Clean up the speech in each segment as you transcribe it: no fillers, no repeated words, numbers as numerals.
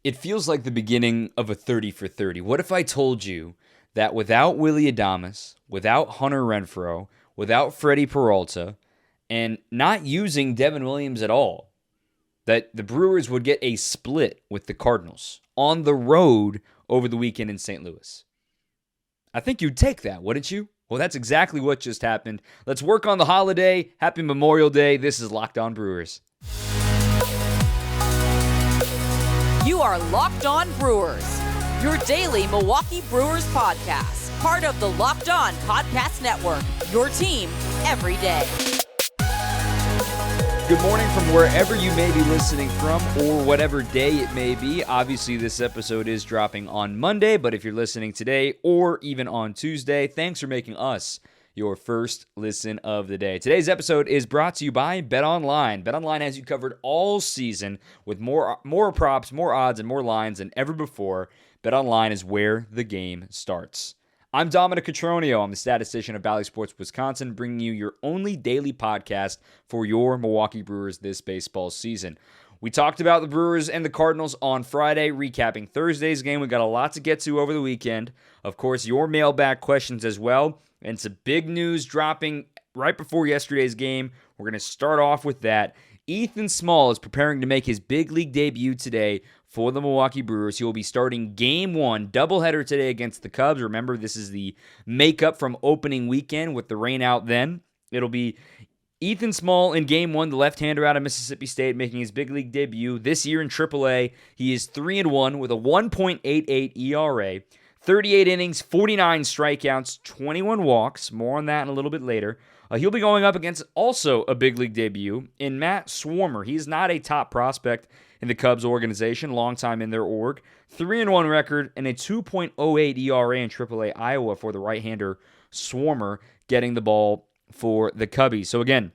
It feels like the beginning of a 30 for 30. What if I told you that without Willy Adames, without Hunter Renfroe, without Freddie Peralta, and not using Devin Williams at all, that the Brewers would get a split with the Cardinals on the road over the weekend in St. Louis? I think you'd take that, wouldn't you? Well, that's exactly what just happened. Let's work on the holiday. Happy Memorial Day. This is Locked On Brewers. You are Locked On Brewers, your daily Milwaukee Brewers podcast, part of the Locked On Podcast Network, your team every day. Good morning from wherever you may be listening from or whatever day it may be. Obviously, this episode is dropping on Monday, but if you're listening today or even on Tuesday, thanks for making us your first listen of the day. Today's episode is brought to you by BetOnline. BetOnline has you covered all season with more props, more odds, and more lines than ever before. BetOnline is where the game starts. I'm Dominic Cotroneo. I'm the statistician of Valley Sports Wisconsin, bringing you your only daily podcast for your Milwaukee Brewers this baseball season. We talked about the Brewers and the Cardinals on Friday, recapping Thursday's game. We got a lot to get to over the weekend. Of course, your mailbag questions as well. And some big news dropping right before yesterday's game. We're going to start off with that. Ethan Small is preparing to make his big league debut today for the Milwaukee Brewers. He will be starting Game 1, doubleheader today against the Cubs. Remember, this is the makeup from opening weekend with the rain out then. It'll be Ethan Small in Game 1, the left-hander out of Mississippi State, making his big league debut. This year in AAA, he is 3-1 with a 1.88 ERA. 38 innings, 49 strikeouts, 21 walks. More on that in a little bit later. He'll be going up against also a big league debut in Matt Swarmer. He's not a top prospect in the Cubs organization, long time in their org. 3-1 record and a 2.08 ERA in AAA Iowa for the right-hander Swarmer, getting the ball for the Cubbies. So again,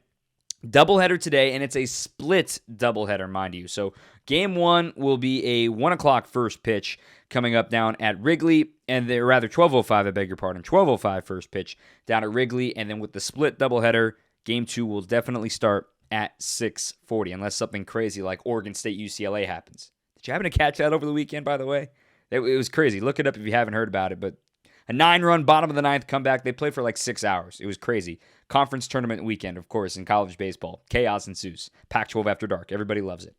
doubleheader today, and it's a split doubleheader, mind you. So Game 1 will be a 1 o'clock first pitch coming up down at Wrigley, and they're rather 12:05, I beg your pardon, 12:05 first pitch down at Wrigley, and then with the split doubleheader, Game 2 will definitely start at 6:40, unless something crazy like Oregon State UCLA happens. Did you happen to catch that over the weekend, by the way? It was crazy. Look it up if you haven't heard about it, but a 9-run bottom of the ninth comeback. They played for like 6 hours. It was crazy. Conference tournament weekend, of course, in college baseball. Chaos ensues. Pac-12 after dark. Everybody loves it.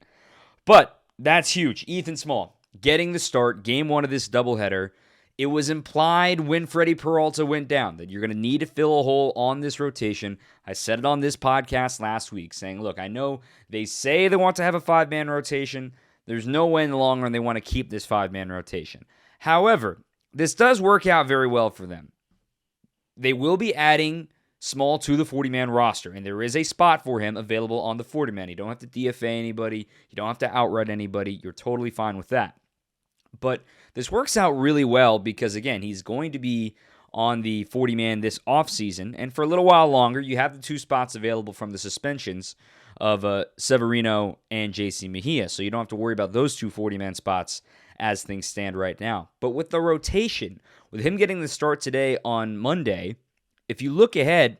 But that's huge. Ethan Small getting the start, Game 1 of this doubleheader. It was implied when Freddie Peralta went down that you're going to need to fill a hole on this rotation. I said it on this podcast last week, saying, look, I know they say they want to have a 5-man rotation. There's no way in the long run they want to keep this 5-man rotation. However, this does work out very well for them. They will be adding Small to the 40-man roster, and there is a spot for him available on the 40-man. You don't have to DFA anybody. You don't have to outright anybody. You're totally fine with that. But this works out really well because, again, he's going to be on the 40-man this offseason, and for a little while longer, you have the 2 spots available from the suspensions of Severino and JC Mejia, so you don't have to worry about those 2 40-man spots as things stand right now. But with the rotation, with him getting the start today on Monday, if you look ahead,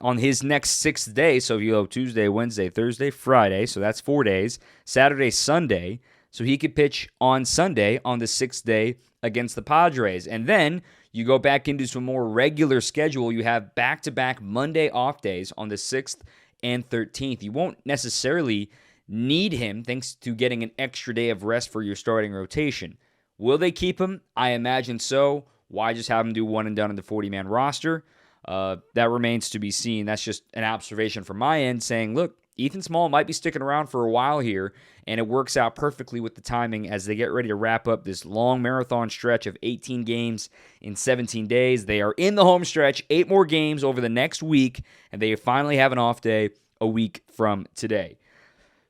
on his next 6th day, so if you go Tuesday, Wednesday, Thursday, Friday, so that's 4 days, Saturday, Sunday, so he could pitch on Sunday on the 6th day against the Padres. And then you go back into some more regular schedule. You have back-to-back Monday off days on the 6th and 13th. You won't necessarily need him thanks to getting an extra day of rest for your starting rotation. Will they keep him? I imagine so. Why just have him do one and done in the 40-man roster? That remains to be seen. That's just an observation from my end saying, look, Ethan Small might be sticking around for a while here, and it works out perfectly with the timing as they get ready to wrap up this long marathon stretch of 18 games in 17 days. They are in the home stretch, 8 more games over the next week, and they finally have an off day a week from today.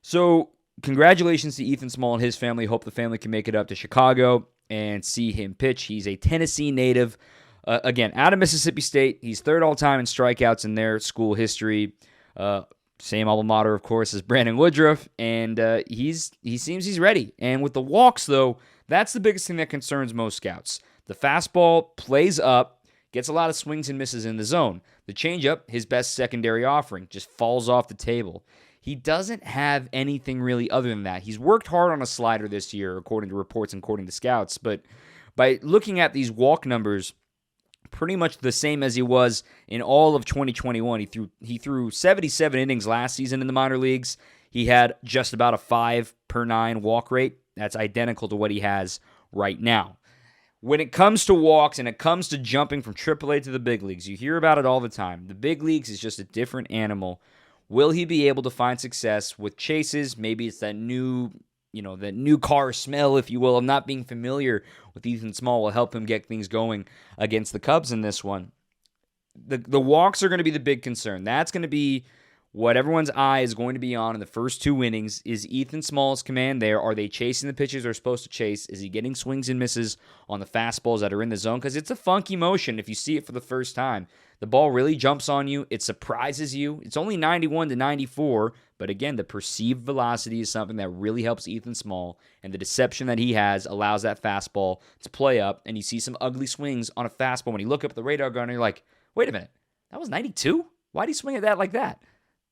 So congratulations to Ethan Small and his family. Hope the family can make it up to Chicago and see him pitch. He's a Tennessee native. Again, out of Mississippi State. He's 3rd all-time in strikeouts in their school history. Same alma mater, of course, as Brandon Woodruff, and he seems he's ready. And with the walks, though, that's the biggest thing that concerns most scouts. The fastball plays up, gets a lot of swings and misses in the zone. The changeup, his best secondary offering, just falls off the table. he doesn't have anything really other than that. He's worked hard on a slider this year, according to reports and according to scouts, but by looking at these walk numbers, pretty much the same as he was in all of 2021. He threw 77 innings last season in the minor leagues. He had just about a 5/9 walk rate. That's identical to what he has right now. When it comes to walks and it comes to jumping from AAA to the big leagues, you hear about it all the time. The big leagues is just a different animal. Will he be able to find success with chases? Maybe it's that new car smell, if you will, of not being familiar with Ethan Small will help him get things going against the Cubs in this one. The walks are going to be the big concern. That's going to be what everyone's eye is going to be on in the first 2 innings. Is Ethan Small's command there? Are they chasing the pitches they're supposed to chase? Is he getting swings and misses on the fastballs that are in the zone? Because it's a funky motion if you see it for the first time. The ball really jumps on you. It surprises you. It's only 91 to 94, but again, the perceived velocity is something that really helps Ethan Small, and the deception that he has allows that fastball to play up, and you see some ugly swings on a fastball. When you look up at the radar gun, you're like, wait a minute, that was 92? Why'd he swing at that like that?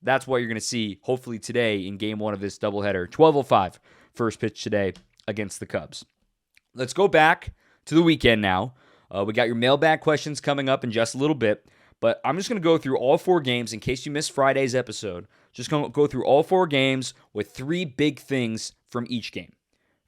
That's what you're going to see, hopefully, today in Game 1 of this doubleheader. 12:05, first pitch today against the Cubs. Let's go back to the weekend now. We got your mailbag questions coming up in just a little bit, but I'm just going to go through all 4 games in case you missed Friday's episode. Just going to go through all 4 games with 3 big things from each game.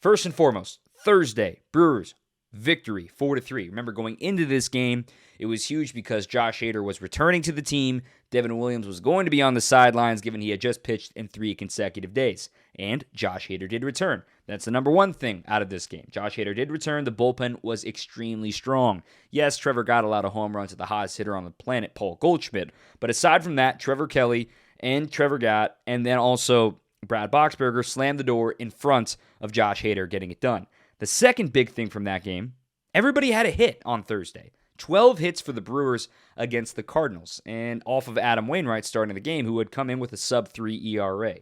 First and foremost, Thursday, Brewers, victory, 4-3. Remember, going into this game, it was huge because Josh Hader was returning to the team. Devin Williams was going to be on the sidelines given he had just pitched in 3 consecutive days. And Josh Hader did return. That's the number one thing out of this game. Josh Hader did return. The bullpen was extremely strong. Yes, Trevor Gott allowed a home run to the hottest hitter on the planet, Paul Goldschmidt. But aside from that, Trevor Kelly and Trevor Gott, and then also Brad Boxberger slammed the door in front of Josh Hader getting it done. The second big thing from that game, everybody had a hit on Thursday. 12 hits for the Brewers against the Cardinals, and off of Adam Wainwright starting the game, who had come in with a sub-3 ERA.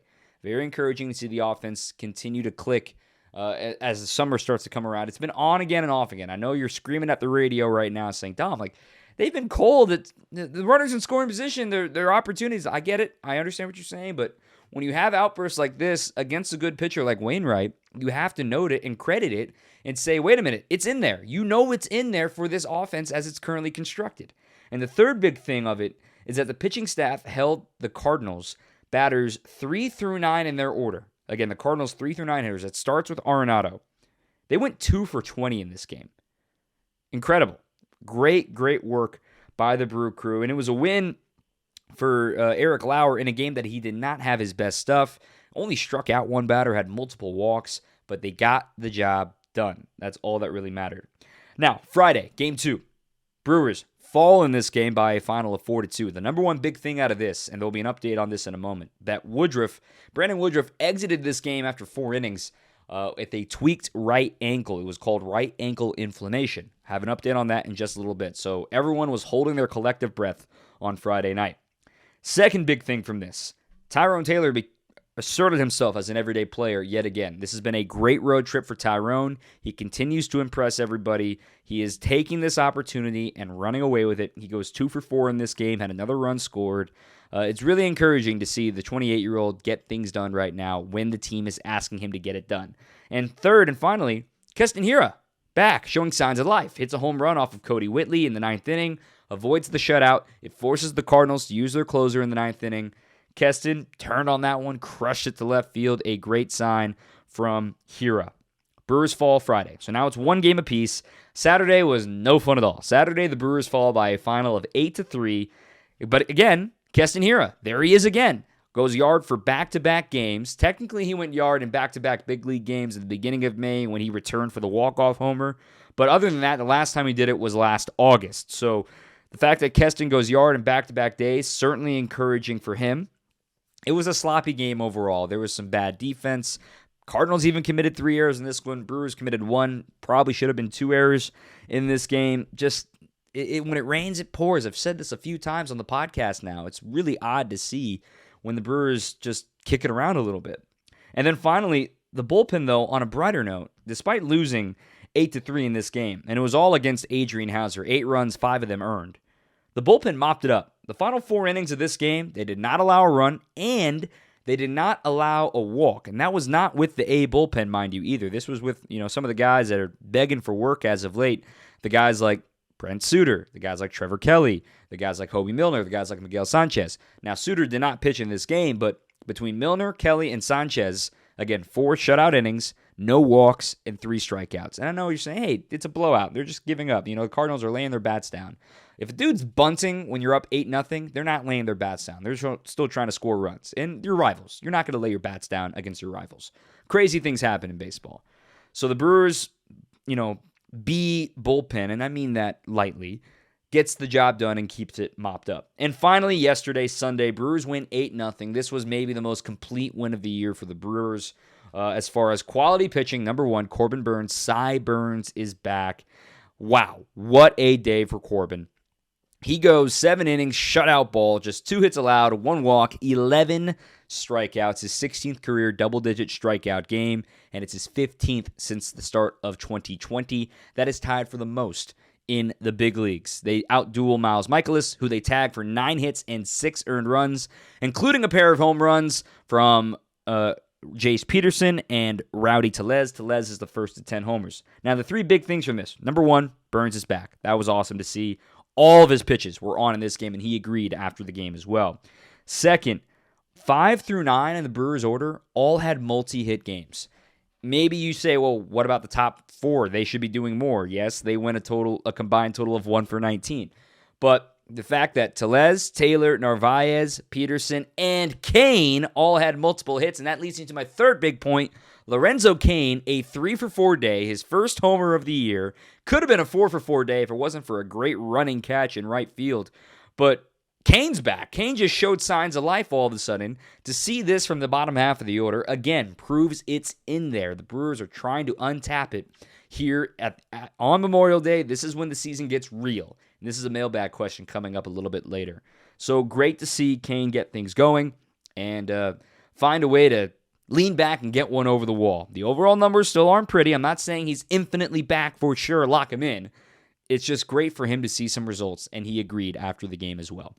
Very encouraging to see the offense continue to click as the summer starts to come around. It's been on again and off again. I know you're screaming at the radio right now saying, Dom, like, they've been cold. The runners in scoring position, their opportunities. I get it. I understand what you're saying, but when you have outbursts like this against a good pitcher like Wainwright, you have to note it and credit it and say, wait a minute, it's in there. You know it's in there for this offense as it's currently constructed. And the third big thing of it is that the pitching staff held the Cardinals batters 3 through 9 in their order. Again, the Cardinals 3 through 9 hitters. That starts with Arenado. They went 2 for 20 in this game. Incredible. Great work by the Brew Crew. And it was a win for Eric Lauer in a game that he did not have his best stuff. Only struck out 1 batter, had multiple walks, but they got the job done. That's all that really mattered. Now, Friday, Game 2. Brewers fall in this game by a final of 4-2. The number one big thing out of this, and there'll be an update on this in a moment, that Brandon Woodruff exited this game after 4 innings with a tweaked right ankle. It was called right ankle inflammation. Have an update on that in just a little bit. So everyone was holding their collective breath on Friday night. Second big thing from this, Tyrone Taylor asserted himself as an everyday player yet again. This has been a great road trip for Tyrone. He continues to impress everybody. He is taking this opportunity and running away with it. He goes 2 for 4 in this game, had another run scored. It's really encouraging to see the 28-year-old get things done right now when the team is asking him to get it done. And third and finally, Keston Hiura, back, showing signs of life. Hits a home run off of Cody Whitley in the 9th inning, avoids the shutout. It forces the Cardinals to use their closer in the 9th inning. Keston turned on that one, crushed it to left field. A great sign from Hiura. Brewers fall Friday. So now it's 1 game apiece. Saturday was no fun at all. Saturday, the Brewers fall by a final of 8-3. But again, Keston Hiura, there he is again. Goes yard for back-to-back games. Technically, he went yard in back-to-back big league games at the beginning of May when he returned for the walk-off homer. But other than that, the last time he did it was last August. So the fact that Keston goes yard in back-to-back days, certainly encouraging for him. It was a sloppy game overall. There was some bad defense. Cardinals even committed 3 errors in this one. Brewers committed 1. Probably should have been 2 errors in this game. Just when it rains, it pours. I've said this a few times on the podcast now. It's really odd to see when the Brewers just kick it around a little bit. And then finally, the bullpen, though, on a brighter note, despite losing 8-3 in this game, and it was all against Adrian Hauser, 8 runs, 5 of them earned, the bullpen mopped it up. The final 4 innings of this game, they did not allow a run, and they did not allow a walk. And that was not with the A bullpen, mind you, either. This was with, some of the guys that are begging for work as of late. The guys like Brent Suter, the guys like Trevor Kelly, the guys like Hobie Milner, the guys like Miguel Sanchez. Now, Suter did not pitch in this game, but between Milner, Kelly, and Sanchez, again, 4 shutout innings, no walks, and 3 strikeouts. And I know you're saying, hey, it's a blowout. They're just giving up. The Cardinals are laying their bats down. If a dude's bunting when you're up 8-0, they're not laying their bats down. They're still trying to score runs. And your rivals, you're not going to lay your bats down against your rivals. Crazy things happen in baseball. So the Brewers, B bullpen, and I mean that lightly, gets the job done and keeps it mopped up. And finally, yesterday, Sunday, Brewers win 8-0. This was maybe the most complete win of the year for the Brewers. As far as quality pitching, number 1, Corbin Burnes. Cy Burnes is back. Wow, what a day for Corbin. He goes 7 innings, shutout ball, just 2 hits allowed, 1 walk, 11 strikeouts, his 16th career double-digit strikeout game, and it's his 15th since the start of 2020. That is tied for the most in the big leagues. They outduel Miles Michaelis, who they tag for 9 hits and 6 earned runs, including a pair of home runs from Jace Peterson and Rowdy Tellez. Tellez is the first to 10 homers. Now, the 3 big things from this. Number 1, Burnes is back. That was awesome to see. All of his pitches were on in this game, and he agreed after the game as well. Second, 5 through 9 in the Brewers' order all had multi-hit games. Maybe you say, well, what about the top 4? They should be doing more. Yes, they win a combined total of 1 for 19. But the fact that Tellez, Taylor, Narvaez, Peterson, and Kane all had multiple hits, and that leads me to my third big point. Lorenzo Cain, a 3-for-4 day, his first homer of the year. Could have been a 4-for-4 day if it wasn't for a great running catch in right field. But Cain's back. Cain just showed signs of life all of a sudden. To see this from the bottom half of the order, again, proves it's in there. The Brewers are trying to untap it here on Memorial Day. This is when the season gets real. And this is a mailbag question coming up a little bit later. So great to see Cain get things going and find a way to lean back and get one over the wall. The overall numbers still aren't pretty. I'm not saying he's infinitely back for sure. Lock him in. It's just great for him to see some results, and he agreed after the game as well.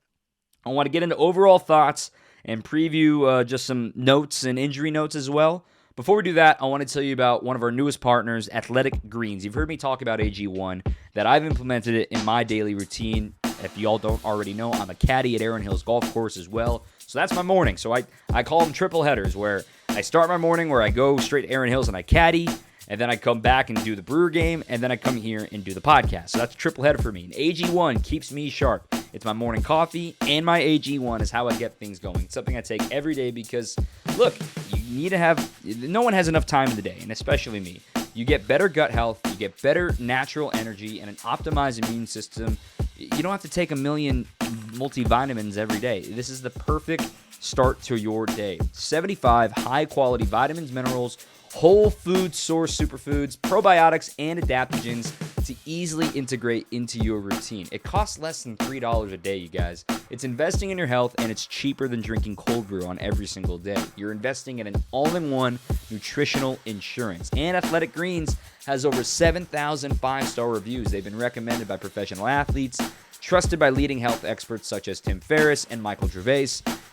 I want to get into overall thoughts and preview just some notes and injury notes as well. Before we do that, I want to tell you about one of our newest partners, Athletic Greens. You've heard me talk about AG1, that I've implemented it in my daily routine. If y'all don't already know, I'm a caddy at Aaron Hills Golf Course as well. So that's my morning. So I call them triple headers, where I start my morning where I go straight to Aaron Hills and I caddy, and then I come back and do the Brewer game, and then I come here and do the podcast. So that's a triple header for me. And AG1 keeps me sharp. It's my morning coffee, and my AG1 is how I get things going. It's something I take every day because, look, you need to have, no one has enough time in the day, and especially me. You get better gut health, you get better natural energy, and an optimized immune system. You don't have to take a million multivitamins every day. This is the perfect start to your day. 75 high-quality vitamins, minerals, whole food source superfoods, probiotics, and adaptogens to easily integrate into your routine. It costs less than $3 a day, you guys. It's investing in your health, and it's cheaper than drinking cold brew on every single day. You're investing in an all-in-one nutritional insurance. And Athletic Greens has over 7,000 5-star reviews. They've been recommended by professional athletes, trusted by leading health experts such as Tim Ferriss and Michael Gervais.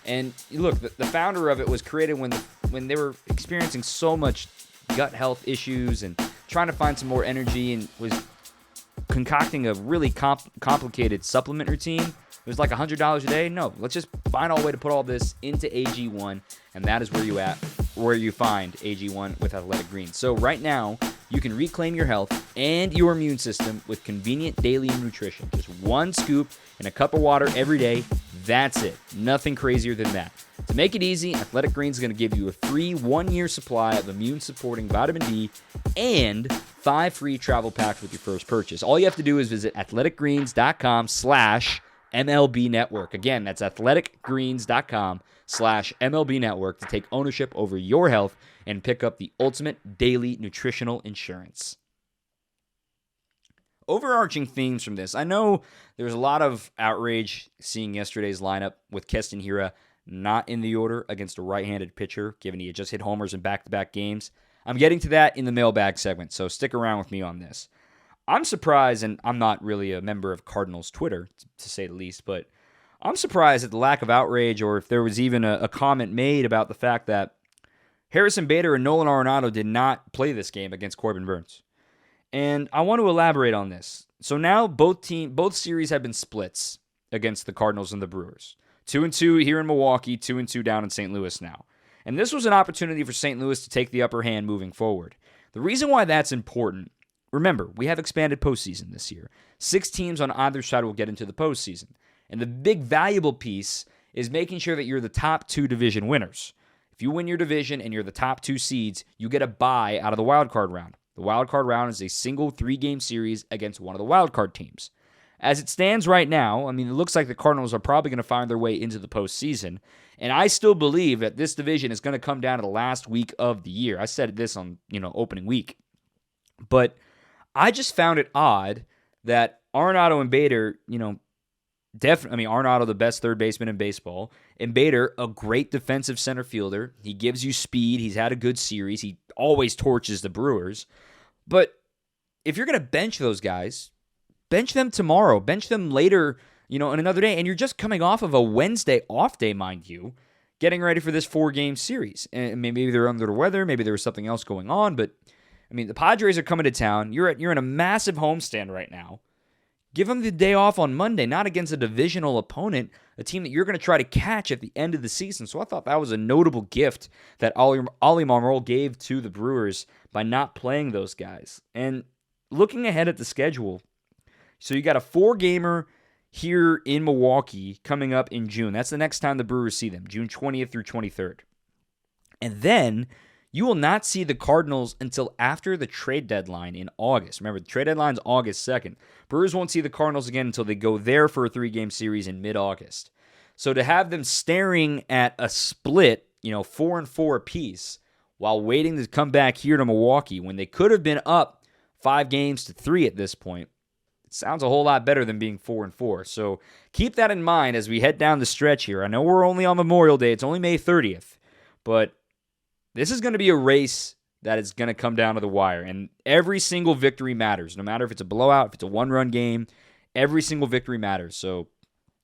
And look, the founder of it was created when they were experiencing so much gut health issues and trying to find some more energy, and was concocting a really complicated supplement routine. It was like $100 a day. No, let's just find a way to put all this into AG1, and that is where you find AG1 with Athletic Greens. So right now, you can reclaim your health and your immune system with convenient daily nutrition. Just 1 scoop in a cup of water every day. That's it. Nothing crazier than that. To make it easy, Athletic Greens is going to give you a free 1-year supply of immune-supporting vitamin D and 5 free travel packs with your first purchase. All you have to do is visit athleticgreens.com/MLB Network. Again, that's athleticgreens.com/MLB Network to take ownership over your health and pick up the ultimate daily nutritional insurance. Overarching themes from this. I know there was a lot of outrage seeing yesterday's lineup with Keston Hiura not in the order against a right-handed pitcher, given he had just hit homers in back-to-back games. I'm getting to that in the mailbag segment, so stick around with me on this. I'm surprised, and I'm not really a member of Cardinals Twitter, to say the least, but I'm surprised at the lack of outrage, or if there was even a comment made about the fact that Harrison Bader and Nolan Arenado did not play this game against Corbin Burnes. And I want to elaborate on this. So now both series have been splits against the Cardinals and the Brewers. 2-2 here in Milwaukee, 2-2 down in St. Louis now. And this was an opportunity for St. Louis to take the upper hand moving forward. The reason why that's important, remember, we have expanded postseason this year. 6 teams on either side will get into the postseason. And the big valuable piece is making sure that you're the top 2 division winners. If you win your division and you're the top 2 seeds, you get a bye out of the wild card round. The wild card round is a single 3-game series against one of the wild card teams. As it stands right now, I mean, it looks like the Cardinals are probably going to find their way into the postseason. And I still believe that this division is going to come down to the last week of the year. I said this on, opening week. But I just found it odd that Arenado and Bader, Arenado, the best third baseman in baseball, and Bader, a great defensive center fielder. He gives you speed. He's had a good series. He always torches the Brewers. But if you're going to bench those guys, bench them tomorrow. Bench them later, in another day. And you're just coming off of a Wednesday off day, mind you, getting ready for this 4-game series. And maybe they're under the weather. Maybe there was something else going on. But, the Padres are coming to town. You're in a massive homestand right now. Give them the day off on Monday, not against a divisional opponent, a team that you're going to try to catch at the end of the season. So I thought that was a notable gift that Oli Marmol gave to the Brewers by not playing those guys. And looking ahead at the schedule, so you got a 4-gamer here in Milwaukee coming up in June. That's the next time the Brewers see them, June 20th through 23rd. And then you will not see the Cardinals until after the trade deadline in August. Remember, the trade deadline is August 2nd. Brewers won't see the Cardinals again until they go there for a 3-game series in mid-August. So to have them staring at a split, 4-4 apiece, while waiting to come back here to Milwaukee when they could have been up 5-3 at this point, it sounds a whole lot better than being 4-4. So keep that in mind as we head down the stretch here. I know we're only on Memorial Day. It's only May 30th. But this is going to be a race that is going to come down to the wire. And every single victory matters. No matter if it's a blowout, if it's a 1-run game, every single victory matters. So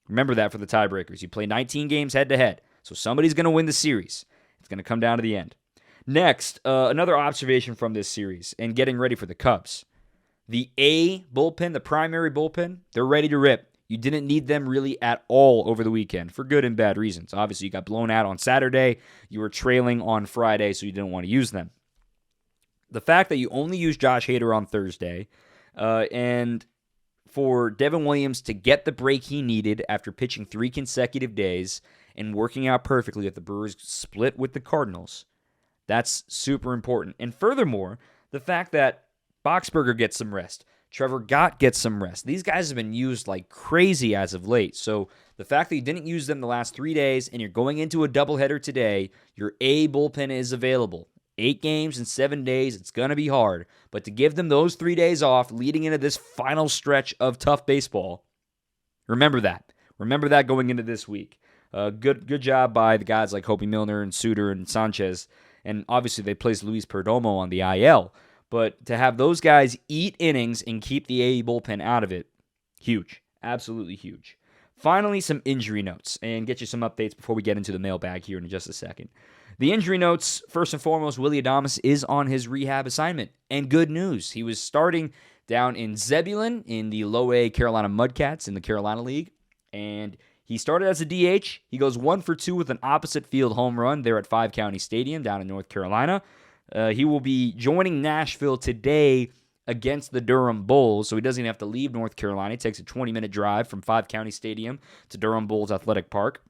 remember that for the tiebreakers. You play 19 games head-to-head. So somebody's going to win the series. It's going to come down to the end. Next, another observation from this series and getting ready for the Cubs. The A bullpen, the primary bullpen, they're ready to rip. You didn't need them really at all over the weekend for good and bad reasons. Obviously, you got blown out on Saturday. You were trailing on Friday, so you didn't want to use them. The fact that you only used Josh Hader on Thursday and for Devin Williams to get the break he needed after pitching 3 consecutive days and working out perfectly at the Brewers split with the Cardinals, that's super important. And furthermore, the fact that Boxberger gets some rest. Trevor Gott gets some rest. These guys have been used like crazy as of late. So the fact that you didn't use them the last 3 days and you're going into a doubleheader today, your A bullpen is available. 8 games in 7 days, it's going to be hard. But to give them those 3 days off leading into this final stretch of tough baseball, remember that. Remember that going into this week. Good job by the guys like Hopi Milner and Suter and Sanchez. And obviously they placed Luis Perdomo on the IL. But to have those guys eat innings and keep the A bullpen out of it, huge. Absolutely huge. Finally, some injury notes and get you some updates before we get into the mailbag here in just a second. The injury notes, first and foremost, Willy Adames is on his rehab assignment. And good news, he was starting down in Zebulon in the low-A Carolina Mudcats in the Carolina League. And he started as a DH. He goes 1 for 2 with an opposite field home run there at 5 County Stadium down in North Carolina. He will be joining Nashville today against the Durham Bulls, so he doesn't even have to leave North Carolina. He takes a 20-minute drive from 5 County Stadium to Durham Bulls Athletic Park.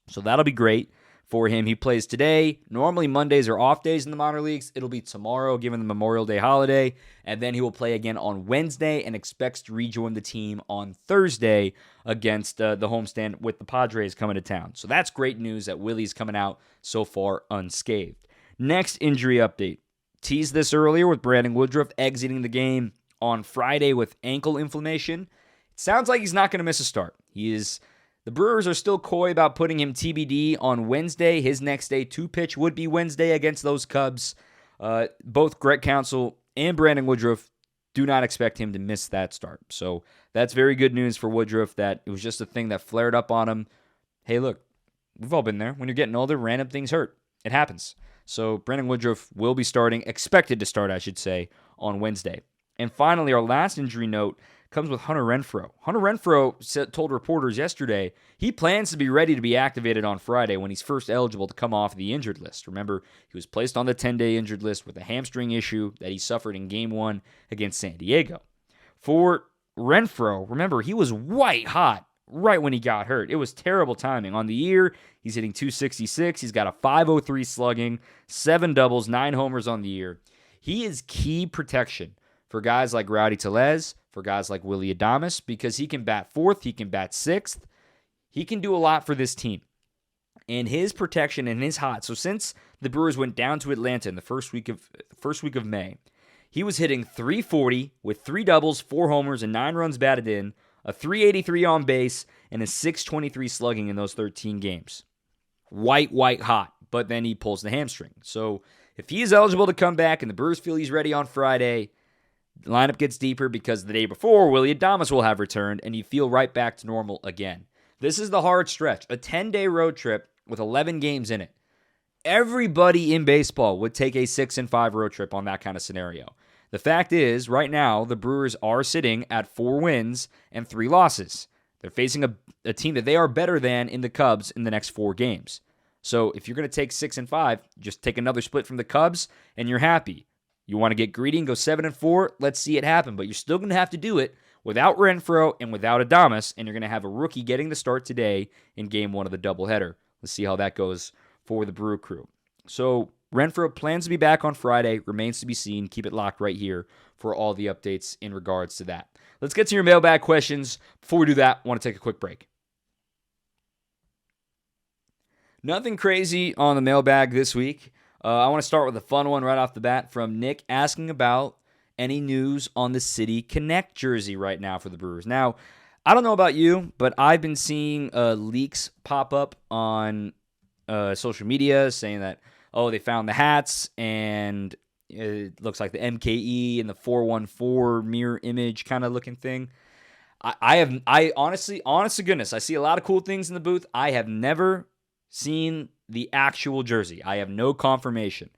So that'll be great for him. He plays today. Normally Mondays are off days in the minor leagues. It'll be tomorrow, given the Memorial Day holiday, and then he will play again on Wednesday and expects to rejoin the team on Thursday against the homestand with the Padres coming to town. So that's great news that Willie's coming out so far unscathed. Next injury update. Teased this earlier with Brandon Woodruff exiting the game on Friday with ankle inflammation. It sounds like he's not going to miss a start. The Brewers are still coy about putting him TBD on Wednesday. His next day to pitch would be Wednesday against those Cubs. Both Greg Counsell and Brandon Woodruff do not expect him to miss that start. So that's very good news for Woodruff that it was just a thing that flared up on him. Hey, look, we've all been there. When you're getting older, random things hurt. It happens. So Brandon Woodruff will be starting, expected to start, I should say, on Wednesday. And finally, our last injury note comes with Hunter Renfroe. Hunter Renfroe told reporters yesterday he plans to be ready to be activated on Friday when he's first eligible to come off the injured list. Remember, he was placed on the 10-day injured list with a hamstring issue that he suffered in Game 1 against San Diego. For Renfroe, remember, he was white hot right when he got hurt. It was terrible timing. On the year, he's hitting .266. He's got a .503 slugging, 7 doubles, 9 homers on the year. He is key protection for guys like Rowdy Tellez, for guys like Willy Adames, because he can bat fourth, he can bat sixth. He can do a lot for this team. And his protection and his hot. So since the Brewers went down to Atlanta in the first week of May, he was hitting .340 with 3 doubles, 4 homers, and 9 runs batted in, a .383 on base, and a .623 slugging in those 13 games. White hot, but then he pulls the hamstring. So if he is eligible to come back and the Brewers feel he's ready on Friday, the lineup gets deeper because the day before, Willy Adames will have returned, and you feel right back to normal again. This is the hard stretch. A 10-day road trip with 11 games in it. Everybody in baseball would take a 6-5 road trip on that kind of scenario. The fact is, right now, the Brewers are sitting at 4 wins and 3 losses. They're facing a team that they are better than in the Cubs in the next 4 games. So if you're going to take 6-5, just take another split from the Cubs, and you're happy. You want to get greedy and go 7-4? Let's see it happen. But you're still going to have to do it without Renfroe and without Adames, and you're going to have a rookie getting the start today in Game 1 of the doubleheader. Let's see how that goes for the Brew Crew. So Renfroe plans to be back on Friday. Remains to be seen. Keep it locked right here for all the updates in regards to that. Let's get to your mailbag questions. Before we do that, I want to take a quick break. Nothing crazy on the mailbag this week. I want to start with a fun one right off the bat from Nick asking about any news on the City Connect jersey right now for the Brewers. Now, I don't know about you, but I've been seeing leaks pop up on social media saying that, they found the hats and it looks like the MKE and the 414 mirror image kind of looking thing. I honestly, honest to goodness, I see a lot of cool things in the booth. I have never seen the actual jersey. I have no confirmation.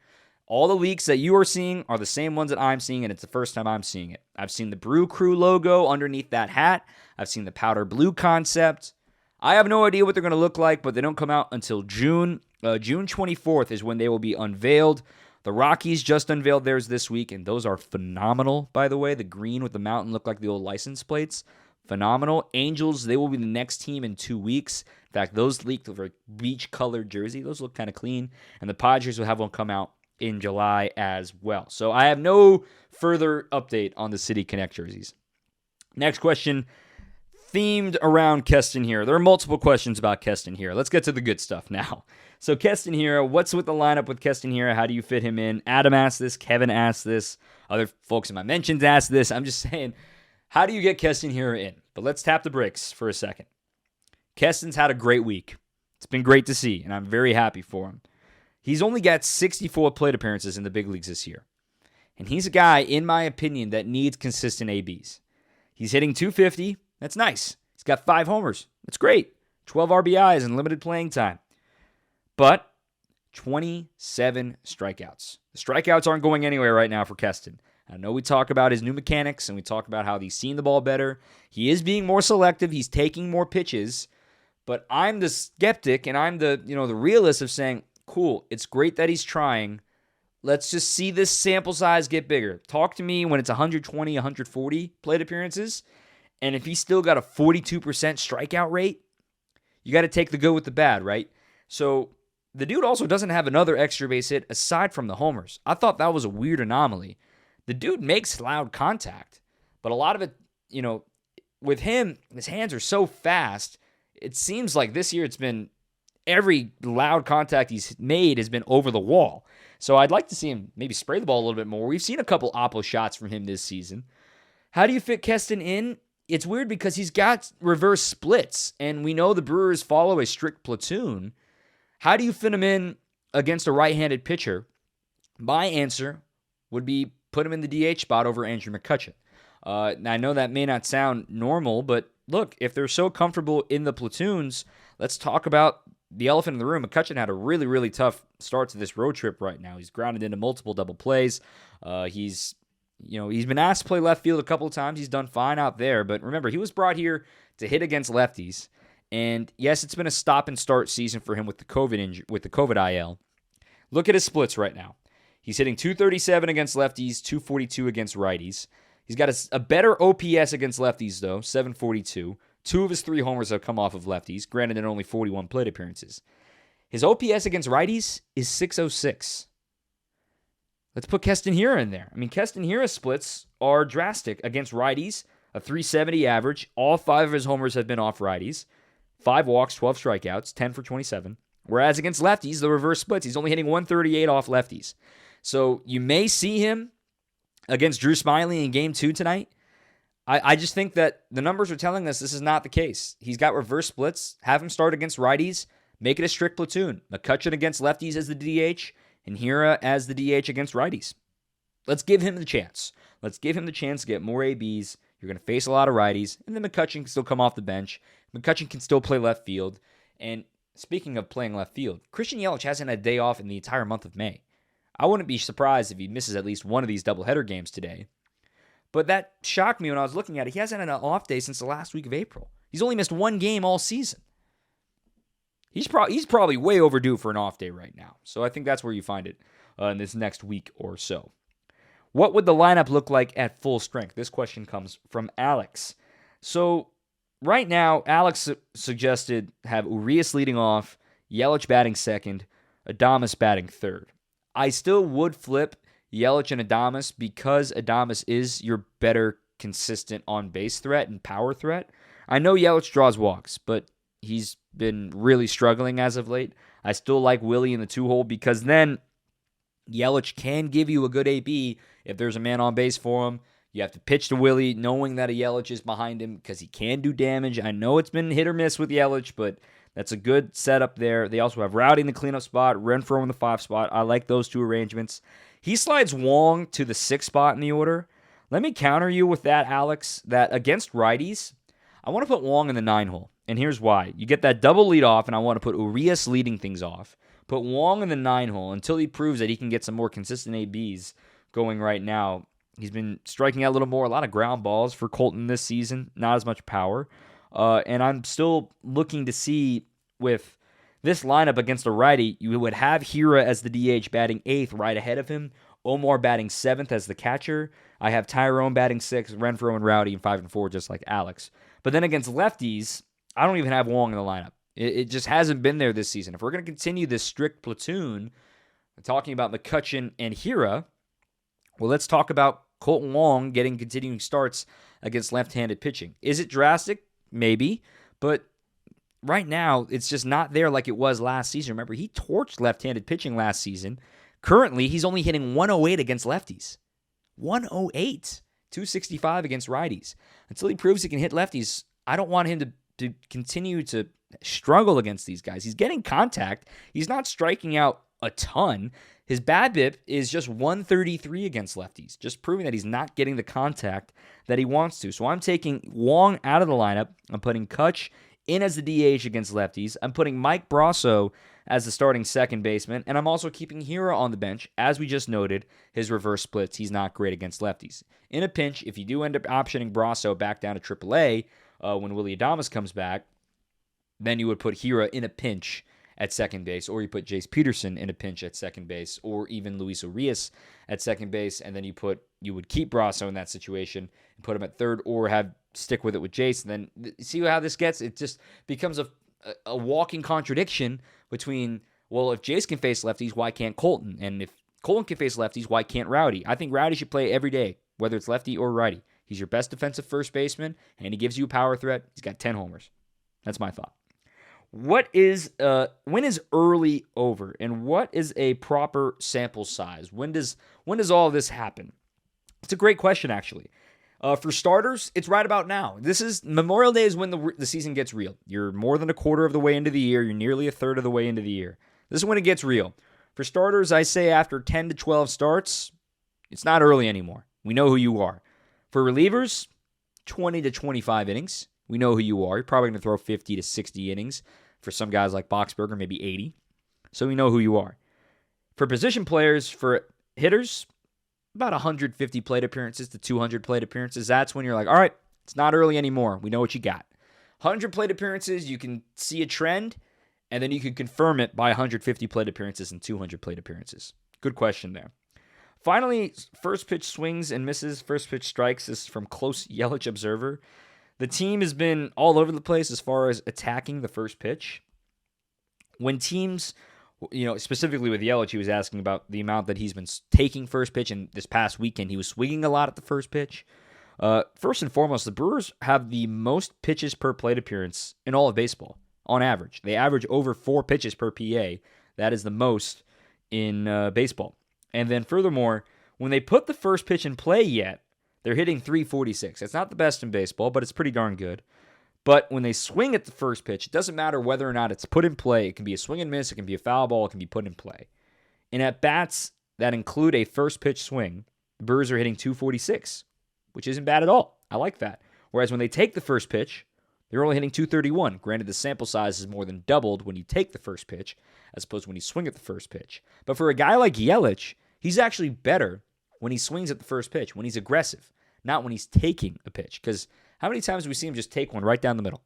All the leaks that you are seeing are the same ones that I'm seeing, and it's the first time I'm seeing it. I've seen the Brew Crew logo underneath that hat. I've seen the powder blue concept. I have no idea what they're going to look like, but they don't come out until June. June 24th is when they will be unveiled. The Rockies just unveiled theirs this week, and those are phenomenal, by the way. The green with the mountain look like the old license plates. Phenomenal. Angels, they will be the next team in 2 weeks. In fact, those leaked over a beach-colored jersey. Those look kind of clean. And the Padres will have one come out in July as well. So I have no further update on the City Connect jerseys. Next question, themed around Keston Hiura. There are multiple questions about Keston Hiura. Let's get to the good stuff now. So Keston Hiura, what's with the lineup with Keston Hiura? How do you fit him in? Adam asked this. Kevin asked this. Other folks in my mentions asked this. I'm just saying, how do you get Keston Hiura in? But let's tap the brakes for a second. Keston's had a great week. It's been great to see, and I'm very happy for him. He's only got 64 plate appearances in the big leagues this year. And he's a guy, in my opinion, that needs consistent ABs. He's hitting .250. That's nice. He's got 5 homers. That's great. 12 RBIs and limited playing time. But 27 strikeouts. The strikeouts aren't going anywhere right now for Keston. I know we talk about his new mechanics and we talk about how he's seen the ball better. He is being more selective. He's taking more pitches. But I'm the skeptic and I'm the realist of saying, cool, it's great that he's trying. Let's just see this sample size get bigger. Talk to me when it's 120, 140 plate appearances. And if he's still got a 42% strikeout rate, you got to take the good with the bad, right? So the dude also doesn't have another extra base hit aside from the homers. I thought that was a weird anomaly. The dude makes loud contact, but a lot of it, with him, his hands are so fast. It seems like this year it's been every loud contact he's made has been over the wall. So I'd like to see him maybe spray the ball a little bit more. We've seen a couple oppo shots from him this season. How do you fit Keston in? It's weird because he's got reverse splits, and we know the Brewers follow a strict platoon. How do you fit him in against a right-handed pitcher? My answer would be put him in the DH spot over Andrew McCutchen. I know that may not sound normal, but look, if they're so comfortable in the platoons, let's talk about the elephant in the room. McCutchen had a really, really tough start to this road trip right now. He's grounded into multiple double plays. He's been asked to play left field a couple of times. He's done fine out there, but remember, he was brought here to hit against lefties. And yes, it's been a stop and start season for him with the COVID IL. Look at his splits right now. He's hitting 237 against lefties, 242 against righties. He's got a better OPS against lefties, though, 742. 2 of his 3 homers have come off of lefties, granted in only 41 plate appearances. His OPS against righties is 606. Let's put Keston Hiura in there. I mean, Keston Hiura's splits are drastic against righties, a 370 average. All 5 of his homers have been off righties. 5 walks, 12 strikeouts, 10 for 27. Whereas against lefties, the reverse splits. He's only hitting 138 off lefties. So you may see him against Drew Smyly in Game 2 tonight. I just think that the numbers are telling us this is not the case. He's got reverse splits. Have him start against righties. Make it a strict platoon. McCutchen against lefties as the DH, and Hiura as the DH against righties. Let's give him the chance. Let's give him the chance to get more ABs. You're going to face a lot of righties, and then McCutchen can still come off the bench. McCutchen can still play left field. And speaking of playing left field, Christian Yelich hasn't had a day off in the entire month of May. I wouldn't be surprised if he misses at least one of these doubleheader games today. But that shocked me when I was looking at it. He hasn't had an off day since the last week of April. He's only missed 1 game all season. He's probably way overdue for an off day right now. So I think that's where you find it in this next week or so. What would the lineup look like at full strength? This question comes from Alex. So right now, Alex suggested have Urias leading off, Yelich batting second, Adames batting third. I still would flip Yelich and Adames because Adames is your better consistent on-base threat and power threat. I know Yelich draws walks, but he's been really struggling as of late. I still like Willie in the 2-hole because then Yelich can give you a good AB if there's a man on base for him. You have to pitch to Willie knowing that a Yelich is behind him because he can do damage. I know it's been hit or miss with Yelich, but that's a good setup there. They also have Rowdy in the cleanup spot, Renfroe in the 5 spot. I like those 2 arrangements. He slides Wong to the 6 spot in the order. Let me counter you with that, Alex, that against righties, I want to put Wong in the 9-hole. And here's why. You get that double lead off, and I want to put Urias leading things off. Put Wong in the 9-hole until he proves that he can get some more consistent ABs going right now. He's been striking out a little more, a lot of ground balls for Colton this season, not as much power. And I'm still looking to see with this lineup against a righty, you would have Hiura as the DH batting 8th right ahead of him, Omar batting 7th as the catcher. I have Tyrone batting 6th, Renfroe and Rowdy in 5 and 4, just like Alex. But then against lefties, I don't even have Wong in the lineup. It just hasn't been there this season. If we're going to continue this strict platoon, talking about McCutchen and Hiura, well, let's talk about Colton Wong getting continuing starts against left-handed pitching. Is it drastic? Maybe. But right now, it's just not there like it was last season. Remember, he torched left-handed pitching last season. Currently, he's only hitting 108 against lefties. 108. 265 against righties. Until he proves he can hit lefties, I don't want him to continue to struggle against these guys. He's getting contact. He's not striking out a ton. His BABIP is just 133 against lefties, just proving that he's not getting the contact that he wants to. So I'm taking Wong out of the lineup. I'm putting Kutch in as the DH against lefties. I'm putting Mike Brasso as the starting second baseman, and I'm also keeping Hiura on the bench. As we just noted, his reverse splits, he's not great against lefties. In a pinch, if you do end up optioning Brasso back down to AAA when Willie Adames comes back, then you would put Hiura in a pinch at second base, or you put Jace Peterson in a pinch at second base, or even Luis Urias at second base, and then you would keep Brasso in that situation and put him at third, or stick with it with Jace. And then see how this gets. It just becomes a walking contradiction between, well, if Jace can face lefties, why can't Colton? And if Colton can face lefties, why can't Rowdy? I think Rowdy should play every day, whether it's lefty or righty. He's your best defensive first baseman, and he gives you a power threat. He's got 10 homers. That's my thought. When is early over, and what is a proper sample size? When does all this happen? It's a great question, actually. For starters, it's right about now. This is Memorial Day is when the season gets real. You're more than a quarter of the way into the year. You're nearly a third of the way into the year. This is when it gets real. For starters, I say after 10 to 12 starts, it's not early anymore. We know who you are. For relievers, 20 to 25 innings. We know who you are. You're probably going to throw 50 to 60 innings. For some guys like Boxberger, maybe 80. So we know who you are. For position players, for hitters, about 150 plate appearances to 200 plate appearances. That's when you're like, all right, it's not early anymore. We know what you got. 100 plate appearances, you can see a trend, and then you can confirm it by 150 plate appearances and 200 plate appearances. Good question there. Finally, first pitch swings and misses, first pitch strikes. This is from Close Yelich Observer. The team has been all over the place as far as attacking the first pitch. When teams, specifically with Yelich, he was asking about the amount that he's been taking first pitch, and this past weekend he was swinging a lot at the first pitch. First and foremost, the Brewers have the most pitches per plate appearance in all of baseball, on average. They average over 4 pitches per PA. That is the most in baseball. And then furthermore, when they put the first pitch in play yet, they're hitting 346. It's not the best in baseball, but it's pretty darn good. But when they swing at the first pitch, it doesn't matter whether or not it's put in play. It can be a swing and miss. It can be a foul ball. It can be put in play. And at bats that include a first pitch swing, the Brewers are hitting 246, which isn't bad at all. I like that. Whereas when they take the first pitch, they're only hitting 231. Granted, the sample size is more than doubled when you take the first pitch as opposed to when you swing at the first pitch. But for a guy like Yelich, he's actually better when he swings at the first pitch, when he's aggressive, not when he's taking a pitch. Because how many times do we see him just take one right down the middle?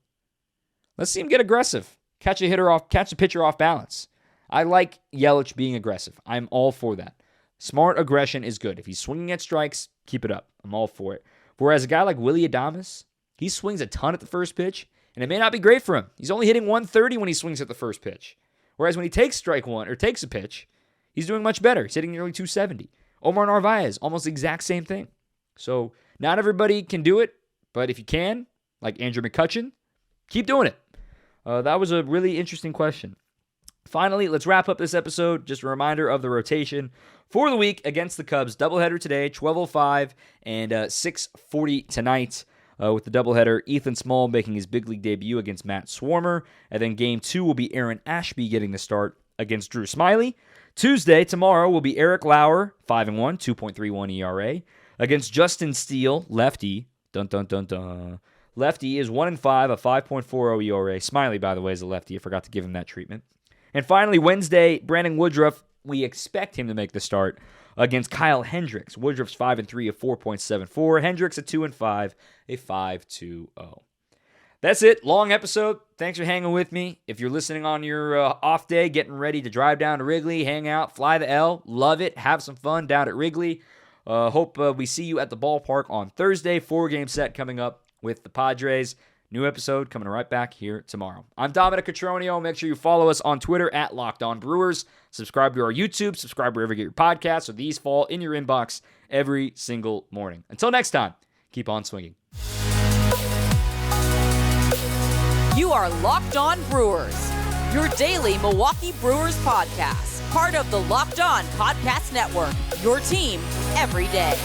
Let's see him get aggressive. Catch a pitcher off balance. I like Yelich being aggressive. I'm all for that. Smart aggression is good. If he's swinging at strikes, keep it up. I'm all for it. Whereas a guy like Willy Adames, he swings a ton at the first pitch, and it may not be great for him. He's only hitting 130 when he swings at the first pitch. Whereas when he takes strike one or takes a pitch, he's doing much better. He's hitting nearly 270. Omar Narvaez, almost the exact same thing. So not everybody can do it, but if you can, like Andrew McCutchen, keep doing it. That was a really interesting question. Finally, let's wrap up this episode. Just a reminder of the rotation for the week against the Cubs. Doubleheader today, 12:05 and 6:40 tonight. With the doubleheader, Ethan Small making his big league debut against Matt Swarmer. And then game 2 will be Aaron Ashby getting the start against Drew Smyly. Tuesday, tomorrow, will be Eric Lauer, 5-1, 2.31 ERA. Against Justin Steele, lefty. Dun, dun, dun, dun. Lefty is 1-5, a 5.40 ERA. Smyly, by the way, is a lefty. I forgot to give him that treatment. And finally, Wednesday, Brandon Woodruff, we expect him to make the start against Kyle Hendricks. Woodruff's 5-3, a 4.74. Hendricks, a 2-5, a 5.20. That's it. Long episode. Thanks for hanging with me. If you're listening on your off day, getting ready to drive down to Wrigley, hang out, fly the L, love it, have some fun down at Wrigley. Hope we see you at the ballpark on Thursday. 4-game set coming up with the Padres. New episode coming right back here tomorrow. I'm Dominic Cotroneo. Make sure you follow us on Twitter at Locked On Brewers. Subscribe to our YouTube. Subscribe wherever you get your podcasts so these fall in your inbox every single morning. Until next time, keep on swinging. You are Locked On Brewers, your daily Milwaukee Brewers podcast. Part of the Locked On Podcast Network, your team every day.